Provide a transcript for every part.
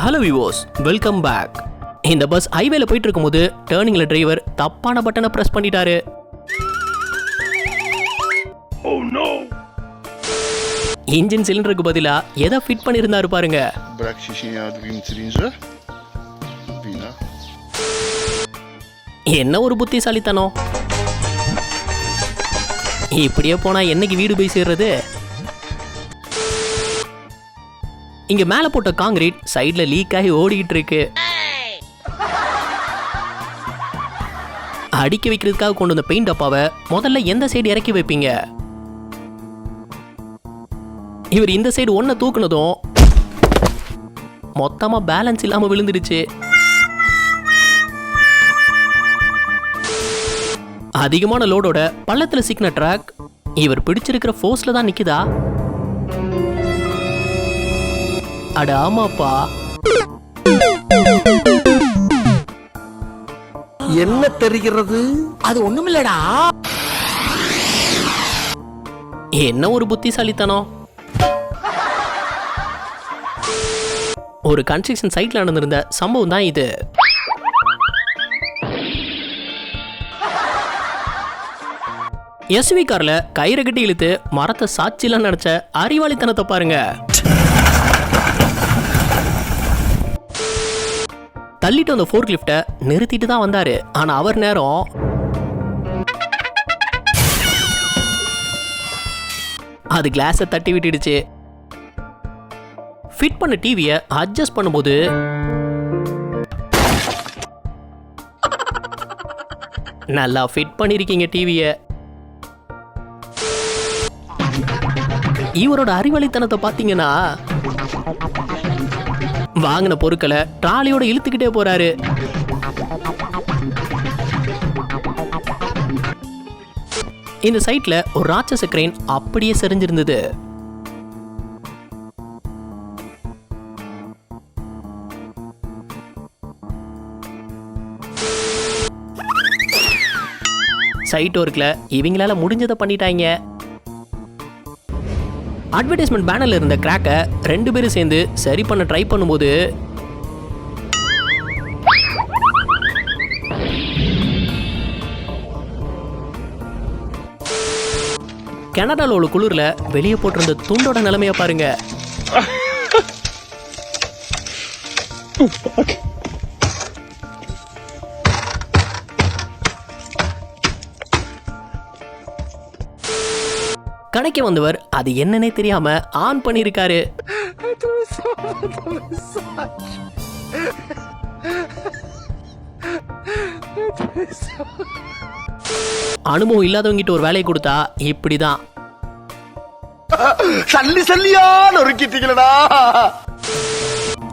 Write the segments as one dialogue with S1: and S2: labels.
S1: Hello விவோஸ், welcome back. இந்த bus ஹைவேல போயிட்டு இருக்கும்போது டர்னிங்ல டிரைவர் தப்பான பட்டனை பிரஸ் பண்ணிட்டாரு. இன்ஜின் சிலிண்டருக்கு பதிலா எதை ஃபிட் பண்ணியிருந்தாரு பாருங்க. என்ன ஒரு புத்திசாலித்தனம். இப்படியே போனா என்னைக்கு வீடு போய் சேர்றது? இங்க மேல போட்ட காங்கிரீட் சைடுல லீக் ஆகி ஓடிக்கிட்டு இருக்கு. அடிக்க வைக்கிறதுக்காக கொண்டு வந்த பெயிண்ட் டப்பாவை முதல்ல எந்த சைடு இறக்கி வைப்பீங்க? இவர் இந்த சைடு ஒன்ன தூக்குனதும் மொத்தமா பேலன்ஸ் இல்லாம விழுந்துடுச்சு. அதிகமான லோடோட பள்ளத்துல சிக்கின ட்ராக் இவர் பிடிச்சிருக்கிற ஃபோர்ஸ்ல தான் நிக்குதா? அட ஆமாப்பா.
S2: என்ன தெரிகிறது?
S3: அது ஒண்ணுமில்லடா.
S1: என்ன ஒரு புத்திசாலித்தனம். ஒரு கன்ஸ்ட்ரக்ஷன் சைட்ல நடந்திருந்த சம்பவம் தான் இது. எஸ்வி கார்ல கயிறை கட்டி இழுத்து மரத்தை சாட்சிலாம் நினைச்ச அறிவாளித்தனத்தை பாருங்க. தள்ளிட்டு வந்த ஃபோர்க் லிஃப்ட நிறுத்திட்டு தான் வந்தாரு. ஆனா அவர் நேரம் அது கிளாஸை தட்டி விட்டுடுச்சு. ஃபிட் பண்ண டிவியை அட்ஜஸ்ட் பண்ணும்போது நல்லா ஃபிட் பண்ணிருக்கீங்க டிவியை. இவரோட அறிவாளித்தனத்தை பார்த்தீங்கன்னா வாங்கின பொருட்களை ட்ராலியோட இழுத்துக்கிட்டே போறாரு. இந்த சைட்ல ஒரு ராட்சச கிரெயின் அப்படியே சரிஞ்சிருந்தது. சைட் ஒர்க்ல இவங்களால முடிஞ்சதை பண்ணிட்டாங்க. அட்வர்டைஸ்மெண்ட் பேனர்ல இருந்த கிராக்கை 2 பேரும் சேர்ந்து சரி பண்ண ட்ரை பண்ணும்போது கனடால உள்ள குளிர்ல வெளியே போட்டிருந்த துண்டோட நிலைமைய பாருங்க. கடைக்கு வந்தவர் அது என்னன்னே தெரியாம ஆன் பண்ணிருக்காரு. அனுபவம் இல்லாதவங்கிட்ட ஒரு வேலையை கொடுத்தா இப்படிதான்.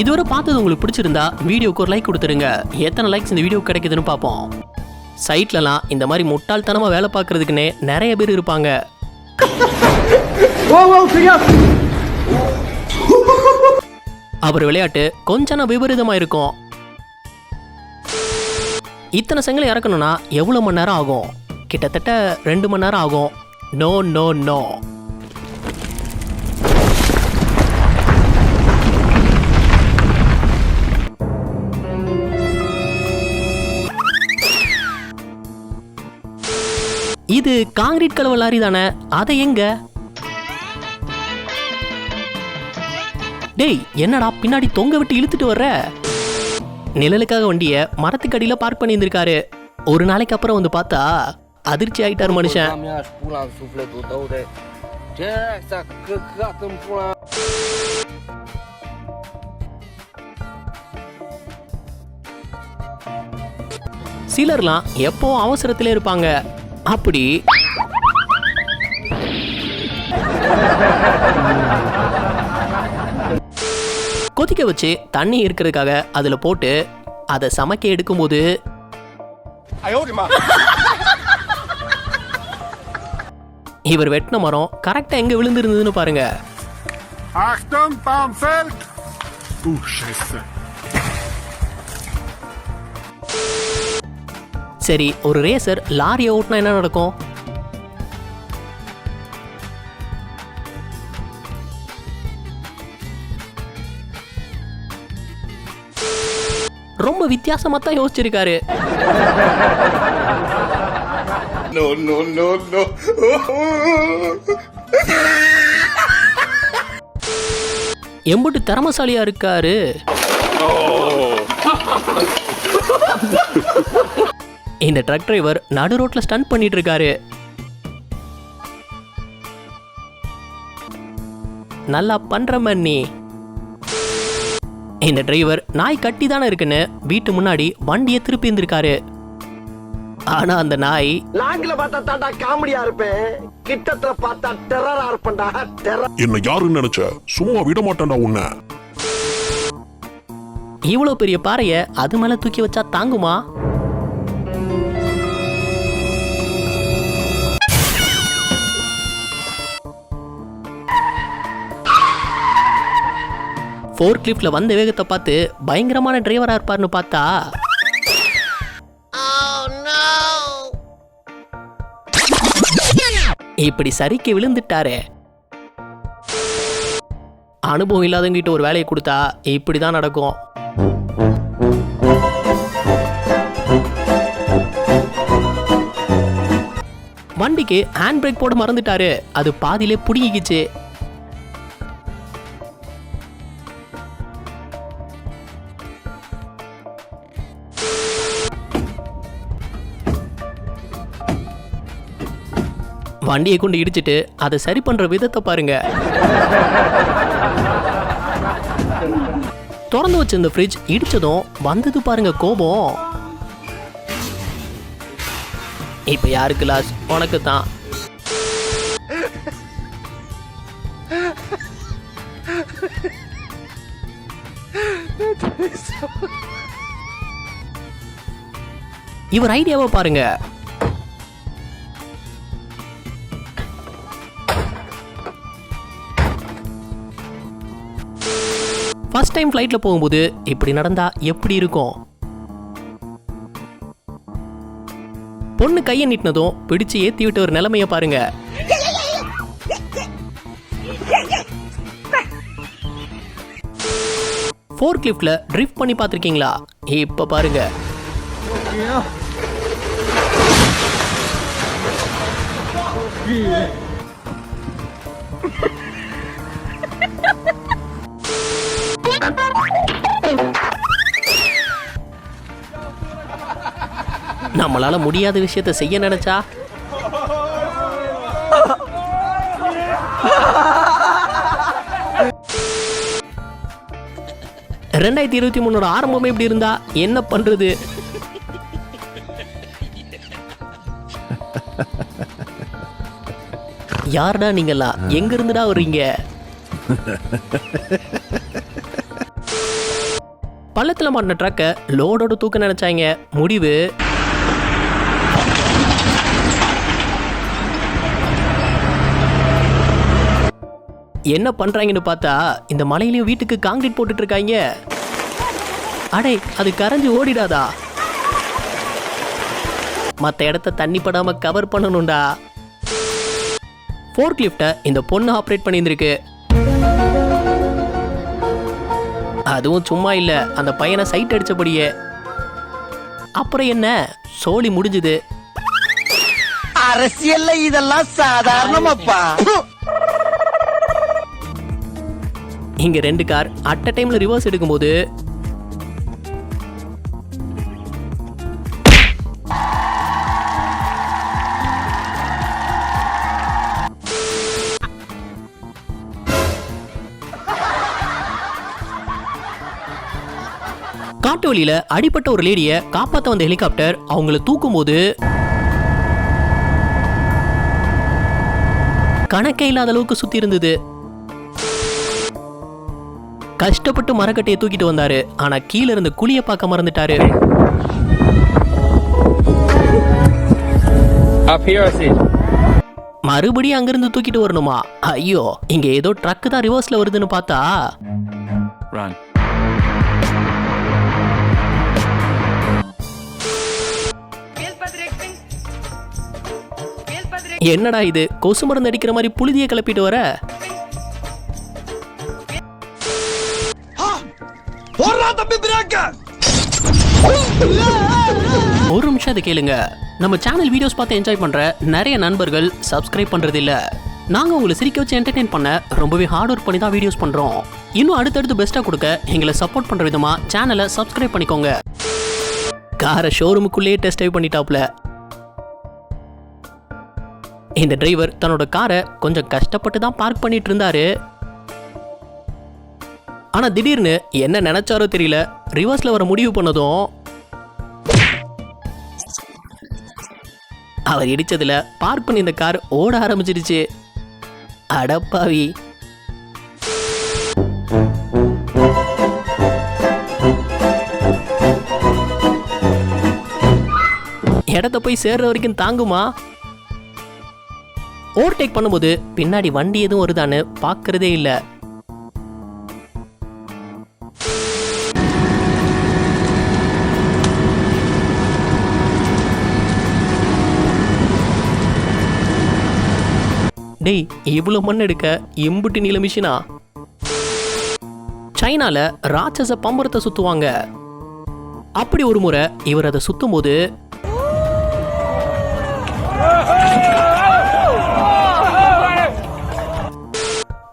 S1: இதுவரை பார்த்தது உங்களுக்கு பிடிச்சிருந்தா வீடியோக்கு ஒரு லைக் கொடுத்துருங்க. எத்தனை லைக்ஸ் இந்த வீடியோ கிடைக்குதுன்னு பார்ப்போம். சைட்லலாம் இந்த மாதிரி முட்டாள்தனமா வேலை பார்க்கறதுக்குன்னே நிறைய பேர் இருப்பாங்க. அவர் விளையாட்டு கொஞ்சம் விபரீதமா இருக்கும். இத்தனை செங்கலை இறக்கணும்னா எவ்வளவு மணி நேரம் ஆகும்? கிட்டத்தட்ட 2 மணி நேரம் ஆகும். No no no. இது காங்கிரீட் கலவை லாரி தானே, அதை எங்க? டேய், என்னடா பின்னாடி தொங்க விட்டு இழுத்துட்டு வர்ற? நிழலுக்காக வண்டிய மரத்துக்கு அடியில பார்க் பண்ணி இருந்திருக்காரு. ஒரு நாளைக்கு அப்புறம் வந்து பார்த்தா அதிர்ச்சி ஆயிட்டார் மனுஷன். சிலர்லாம் எப்போ அவசரத்திலே இருப்பாங்க. அப்படி கொதிக்க வச்சு தண்ணி இருக்கிறதுக்காக அதுல போட்டு அதை சமைக்க எடுக்கும்போது இவர் வெட்டின மரம் கரெக்டா எங்க விழுந்திருந்ததுன்னு பாருங்க. சரி, ஒரு ரேசர் லாரியை ஓட்டினா என்ன நடக்கும்? ரொம்ப வித்தியாசமா தான் யோசிச்சிருக்காரு. எம்புட்டு திறமசாலியா இருக்காரு. இந்த ட்ரக் டிரைவர் நடு ரோட்ல ஸ்டண்ட் பண்ணிட்டு இருக்காரு. நல்லா பண்ற மண்ணி. இந்த டிரைவர் நாய் கட்டி தானே இருக்குன்னு வீட்டு முன்னாடி வண்டியை திருப்பி இருந்திருக்காரு. ஆனா அந்த நாய்
S2: லாங்கில பார்த்தா தாண்டா காமெடியா இருப்பேன், கிட்டத்துல பார்த்தா டெரரா இருப்பேன்டா.
S3: என்ன யாருன்னு நினைச்ச? சும்மா விட மாட்டேன்டா உன்னை.
S1: இவ்வளவு பெரிய பாறைய அது மேல தூக்கி வச்சா தாங்குமா? ஃபோர்க் லிஃப்ட்ல வந்த வேகத்தை பார்த்து பயங்கரமான டிரைவரா இருப்பார்னு பார்த்தா இப்படி சரிக்கு விழுந்துட்டாரு. அனுபவம் இல்லாதவங்கிட்ட ஒரு வேலையை கொடுத்தா இப்படிதான் நடக்கும். வண்டிக்கு ஹேண்ட் பிரேக் போட மறந்துட்டாரு. அது பாதியிலே புடிங்கிக்கிச்சு. வண்டியை கொண்டு இடிச்சிட்டு அதை சரி பண்ற விதத்தை பாருங்க. திறந்து வச்சிருந்த ஃப்ரிட்ஜ் இடிச்சதும் வந்தது பாருங்க கோபம். இப்ப யாருக்கு லாஸ்? உனக்கு தான். இவர் ஐடியாவை பாருங்க. ஃபர்ஸ்ட் டைம் ஃப்ளைட்ல போகும்போது இப்படி நடந்தா எப்படி இருக்கும்? பொண்ணு கையை நீட்டினதும் பிடிச்சு ஏத்தி விட்ட ஒரு நிலைமைய பாருங்க. ஃபோர்க் லிஃப்ட்ல ட்ரிஃப்ட் பண்ணி பார்த்திருக்கீங்களா? இப்ப பாருங்க. நம்மளால முடியாத விஷயத்தை செய்ய நினைச்சா ரெண்டாயிரத்தி 23 ஆரம்பமே இப்படி இருந்தா என்ன பண்றது? யாருடா நீங்களா? எங்க இருந்துடா வர்றீங்க? பள்ளத்துல மாட்டின ட்ரக்க லோடோட தூக்க நினைச்சாங்க. முடிவு என்ன பண்றாங்கன்னு பார்த்தா இந்த மலையிலயும் வீட்டுக்கு காங்கிரீட் போட்டுட்டு இருக்காங்க. அடே, அது கரைஞ்சு ஓடிடாதா? மற்ற இடத்த தண்ணி படாம கவர் பண்ணணும்டா. ஃபோர்க் லிஃப்ட்டை இந்த பொண்ணு ஆப்ரேட் பண்ணியிருந்திருக்கு. அதுவும் சும்மா இல்ல, அந்த பையனை சைட் அடிச்சபடியே. அப்புறம் என்ன, சோலி முடிஞ்சது.
S2: அரசியல்ல இதெல்லாம் சாதாரணமாப்பா.
S1: இங்க 2 கார் அட் அ டைம்ல ரிவர்ஸ் எடுக்கும்போது காட்டு வழியில அடிப்பட்ட ஒரு லேடிய காப்பாத்த வந்த ஹெலிகாப்டர் அவங்கள தூக்கும் போது கணக்கே இல்லாத அளவுக்கு சுத்தி இருந்தது. கஷ்டப்பட்டு மரக்கட்டையை தூக்கிட்டு வந்தாரு. ஆனா கீழே இருந்த குழிய பார்க்க மறந்துட்டாரு. மறுபடியும் அங்கிருந்து தூக்கிட்டு வரணுமா? ஐயோ, இங்க ஏதோ ட்ரக் தான் ரிவர்ஸ்ல வருதுன்னு பார்த்தா என்னடா இது, கொசு மருந்து அடிக்கிற மாதிரி புழுதியை கிளப்பிட்டு வர.
S2: தம்பி பிரேக்க
S1: ஒரு நிமிஷம் இதை கேளுங்க. நம்ம சேனல் வீடியோஸ் பார்த்து என்ஜாய் பண்ற நிறைய நண்பர்கள் சப்ஸ்கிரைப் பண்றது இல்ல. நாங்க உங்களை சிரிக்க வச்சு என்டர்டெயின் பண்ண ரொம்பவே ஹார்ட் ஒர்க் பண்ணி தான் வீடியோஸ் பண்றோம். இன்னும் அடுத்தடுத்து பெஸ்டா கொடுக்க எங்களை சப்போர்ட் பண்ற விதமா சேனலை சப்ஸ்கிரைப் பண்ணிக்கோங்க. காரை ஷோரூமுக்குள்ளேயே டெஸ்ட் ட்ரைவ் பண்ணிட்டாப்ல. இந்த டிரைவர் தன்னோட காரை கொஞ்சம் கஷ்டப்பட்டு தான் பார்க் பண்ணிட்டு இருந்தாரு. ஆனா திடீர்னு என்ன நினைச்சாரோ தெரியல, ரிவர்ஸ்ல வர முடிவு பண்ணதும் அவர் இடிச்சதுல பார்க் பண்ணி இந்த கார் ஓட ஆரம்பிச்சிருச்சு. அடப்பாவி. இடத்த போய் சேர்ற வரைக்கும் தாங்குமா? ஓவர்டேக் பண்ணும்போது பின்னாடி வண்டி எதுவும் வருதான்னு பார்க்கறதே இல்லை. டேய், இவ்வளோ மண் எடுக்க இம்புட்டு நீல மிஷினா? சைனால ராட்சச பம்பரத்தை சுத்துவாங்க. அப்படி ஒரு முறை இவர் அதை சுத்தும் போது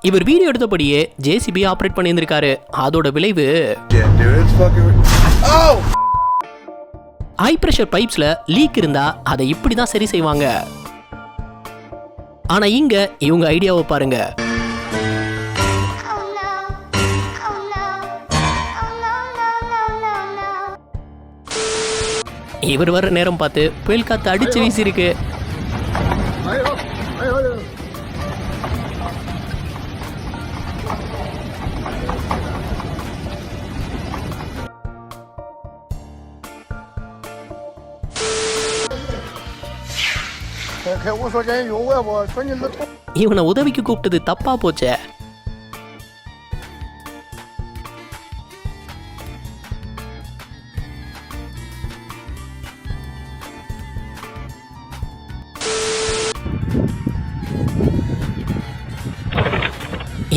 S1: இவர் வீடியோ எடுத்தபடியே ஜேசிபி ஆபரேட் பண்ணியிருந்திருக்காரு. அதோட விளைவு ஹை பிரஷர் பைப்ஸ்ல லீக் இருந்தா அதை இப்படிதான் சரி செய்வாங்க. ஆனா இங்க இவங்க ஐடியாவை பாருங்க. இவர் வர நேரம் பார்த்து புயல் காத்து அடிச்சு வீசி இருக்கு. இவனை உதவிக்கு கூப்பிட்டது தப்பா போச்சே.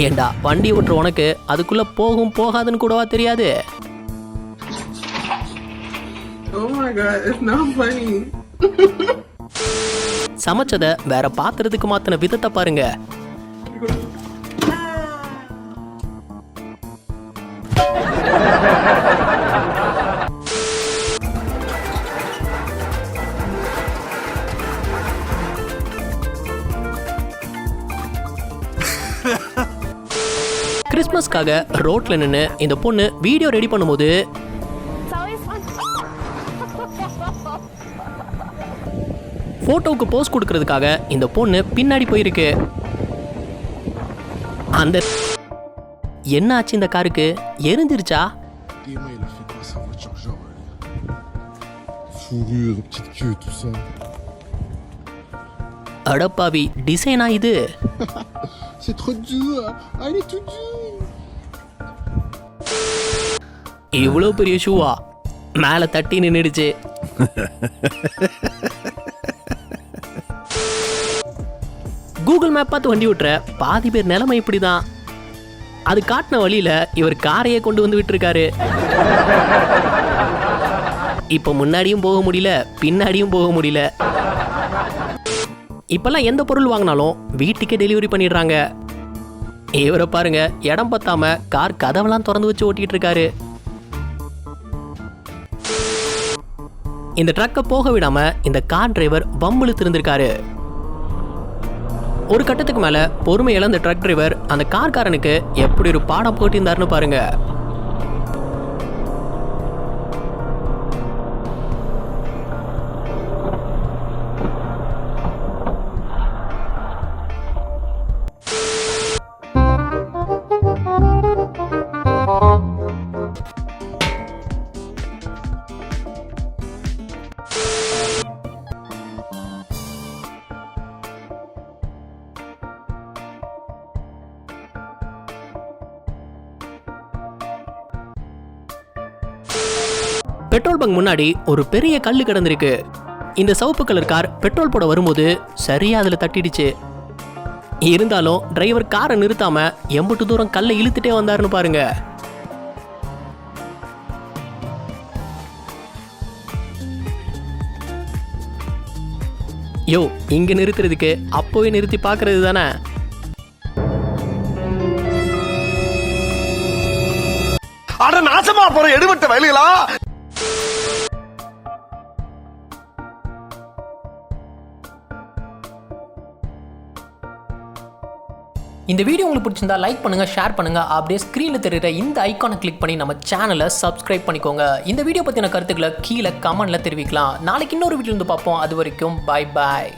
S1: ஏண்டா, வண்டி ஓட்டுற உனக்கு அதுக்குள்ள போகும் போகாதுன்னு கூடவா தெரியாது?
S4: Oh my god, it's not funny.
S1: சமைச்சத வேற பாத்திரத்துக்கு மாத்தின விதத்தை பாருங்க. கிறிஸ்மஸ்க்காக ரோட்ல நின்று இந்த பொண்ணு வீடியோ ரெடி பண்ணும்போது போட்டோவுக்கு போஸ் கொடுக்கறதுக்காக இந்த பொண்ணு பின்னாடி போயிருக்கு. அந்த என்ன ஆச்சு இந்த காருக்கு? எரிஞ்சிருச்சா? அடப்பாவி, டிசைனா இது? இவ்வளவு பெரிய ஷூவா? மேல தட்டி நின்னுடுச்சு. கூகுள் மேப் பார்த்து வண்டி விட்டுற பாதி பேர் நிலைமை இப்படிதான். அது காட்டின வழியில இவர் காரையே கொண்டு வந்து விட்டுருக்காரு. இப்ப முன்னாடியும் போக முடியல, பின்னாடியும் போக முடியல. இப்பெல்லாம் எந்த பொருள் வாங்கினாலும் வீட்டுக்கே டெலிவரி பண்ணிடுறாங்க. இவரை பாருங்க, இடம் பத்தாம கார் கதவெல்லாம் திறந்து வச்சு ஓட்டிட்டு இருக்காரு. இந்த ட்ரக்கை போக விடாம இந்த கார் டிரைவர் பம்புல திருந்திருக்காரு. ஒரு கட்டத்துக்கு மேல பொறுமை இழந்த ட்ரக் டிரைவர் அந்த கார்காரனுக்கு எப்படி ஒரு பாடம் போட்டிருந்தாருன்னு பாருங்க. பெட்ரோல் பங்க் முன்னாடி ஒரு பெரிய கல்லு கிடந்திருக்கு. இந்த சிவப்பு கலர் கார் பெட்ரோல் போட வரும்போது சரியா அதுல தட்டிடுச்சு. இருந்தாலும் டிரைவர் காரை நிறுத்தாம எம்பட்டு தூரம் கல்லை இழுத்துட்டே வந்தாருன்னு பாருங்க. யோ இங்க நிறுத்துறதுக்கு அப்போவே நிறுத்தி பார்க்கறது தானே.
S2: அட நாசமா போற எடுபட்ட வயலுகளா.
S1: இந்த வீடியோ உங்களுக்கு பிடிச்சிருந்தா லைக் பண்ணுங்க, ஷேர் பண்ணுங்க. அப்படியே ஸ்க்ரீன்ல தெரியுற இந்த ஐகானை கிளிக் பண்ணி நம்ம சேனலை சப்ஸ்கிரைப் பண்ணிக்கோங்க. இந்த வீடியோ பத்தின கருத்துக்களை கீழே கமெண்ட்ல தெரிவிக்கலாம். நாளைக்கு இன்னொரு வீடியோ வந்து பார்ப்போம். அது வரைக்கும் பை பாய்.